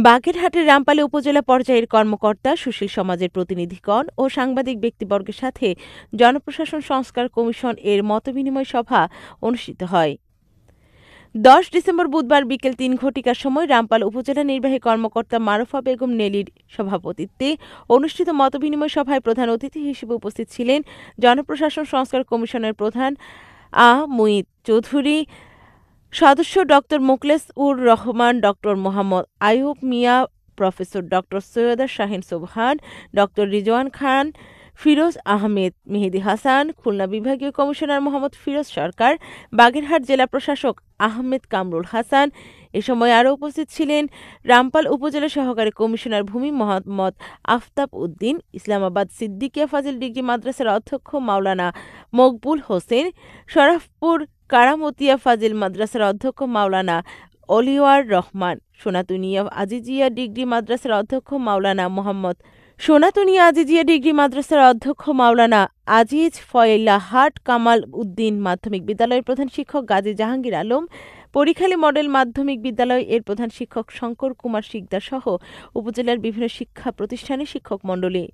বাগেরহাটের রামপালে উপজেলা পর্যায়ের কর্মকর্তা, সুশীল সমাজের প্রতিনিধিগণ ও সাংবাদিক ব্যক্তিবর্গের সাথে জনপ্রশাসন সংস্কার কমিশন এর মতবিনিময় সভা অনুষ্ঠিত হয়। 10 ডিসেম্বর বুধবার বিকেল 3 ঘটিকার সময় রামপাল উপজেলা নির্বাহী কর্মকর্তা মারুফা বেগম নেলির সভাপতিত্বে অনুষ্ঠিত মতবিনিময় সভায় প্রধান অতিথি হিসেবে উপস্থিত ছিলেন জনপ্রশাসন সংস্কার কমিশনের প্রধান মুঈদ চৌধুরী, সদস্য doctor Mokhles Ur Rahman, doctor Mohammad Ayub Mia, professor doctor Syeda Shahin Sobhan, doctor Rizwan Khan, Firoz Ahmed, Mehedi Hasan, Khulna বিভাগীয় কমিশনার মোহাম্মদ ফিরোজ সরকার, বাগেরহাট জেলা প্রশাসক আহমেদ কামরুল হাসান। এ সময় আরও উপস্থিত ছিলেন রামপাল উপজেলা সহকারী কমিশনার ভূমি মোহাম্মদ আফতাব উদ্দিন, ইসলামাবাদ সিদ্দিকিয়া ফাজিল ডিগ্রি মাদ্রাসার অধ্যক্ষ মাওলানা মকবুল হোসেন, শরফপুর কারামতিয়া ফাজিল মাদ্রাসার অধ্যক্ষ মাওলানা অলিওয়ার রহমান, সোনাতুনিয়া আজিজিয়া ডিগ্রি মাদ্রাসার অধ্যক্ষ মাওলানা আজিজ ফয়লাহাট কামাল উদ্দিন, মাধ্যমিক বিদ্যালয়ের প্রধান শিক্ষক গাজী জাহাঙ্গীর আলম, পরীখালী মডেল মাধ্যমিক বিদ্যালয় এর প্রধান শিক্ষক শঙ্কর কুমার শিকদার সহ উপজেলার বিভিন্ন শিক্ষা প্রতিষ্ঠানের শিক্ষক মণ্ডলী।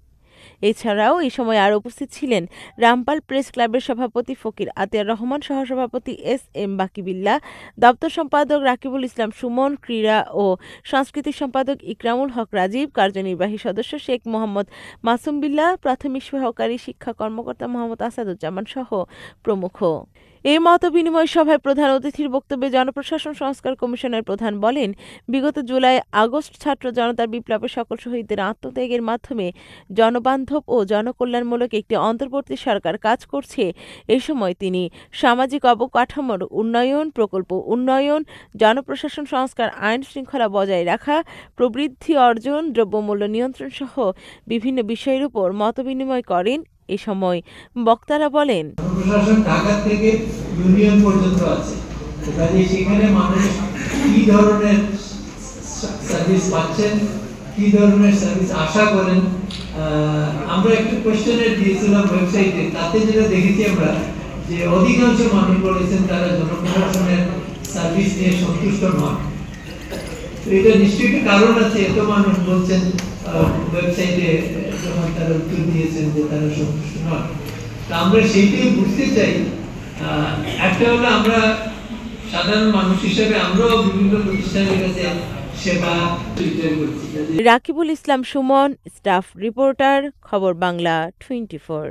এছাড়াও এই সময় আরও উপস্থিত ছিলেন রামপাল প্রেস ক্লাবের সভাপতি ফকির আতিয়ার রহমান, সহসভাপতি এস.এম. বাকিবিল্লাহ, দপ্তর সম্পাদক রাকিবুল ইসলাম সুমন, ক্রীড়া ও সাংস্কৃতিক সম্পাদক ইকরামুল হক রাজীব, কার্যনির্বাহী সদস্য শেখ মোহাম্মদ মাসুম বিল্লাহ, প্রাথমিক সহকারী শিক্ষা কর্মকর্তা মোহাম্মদ আসাদুজ্জামান সহ প্রমুখ। এই মতবিনিময় সভায় প্রধান অতিথির বক্তব্যে জনপ্রশাসন সংস্কার কমিশনের প্রধান বলেন, বিগত জুলাই-আগস্ট ছাত্র জনতার বিপ্লবে সকল শহীদদের আত্মত্যাগের মাধ্যমে জনবান্ধব ও জনকল্যাণমূলক একটি অন্তর্বর্তী সরকার কাজ করছে। এ সময় তিনি সামাজিক অবকাঠামোর উন্নয়ন, প্রকল্প উন্নয়ন, জনপ্রশাসন সংস্কার, আইন শৃঙ্খলা বজায় রাখা, প্রবৃদ্ধি অর্জন, দ্রব্যমূল্য নিয়ন্ত্রণ সহ বিভিন্ন বিষয়ের উপর মতবিনিময় করেন। এ সময় বক্তারা বলেন, প্রশাসন ঢাকা থেকে ইউনিয়ন পর্যন্ত আছে, কাজে সেখানে মানুষ কি ধরনের সার্ভিস পাচ্ছেন, কি ধরনের সার্ভিস আশা করেন। আমরা একটু কোশ্চেনের দিয়েছিলাম ওয়েবসাইটে, তাতে যেটা দেখেছি আমরা যে অধিকাংশ মানুষ বলেছেন তারা জনপ্রশাসনের সার্ভিস নিয়ে সন্তুষ্ট নন। তো এটা নিশ্চয়ই কারণ আছে, এত মানুষ বলছেন ওয়েবসাইটে যখন তারা উত্তর দিয়েছেন যে তারা সন্তুষ্ট নন। তা আমরা সেইটাই বুঝতে চাই। একটা হলো আমরা সাধারণ মানুষ হিসেবে আমরাও বিভিন্ন প্রতিষ্ঠানের কাছে সেবা করছি। রাকিবুল ইসলাম সুমন, স্টাফ রিপোর্টার, খবর বাংলা 24।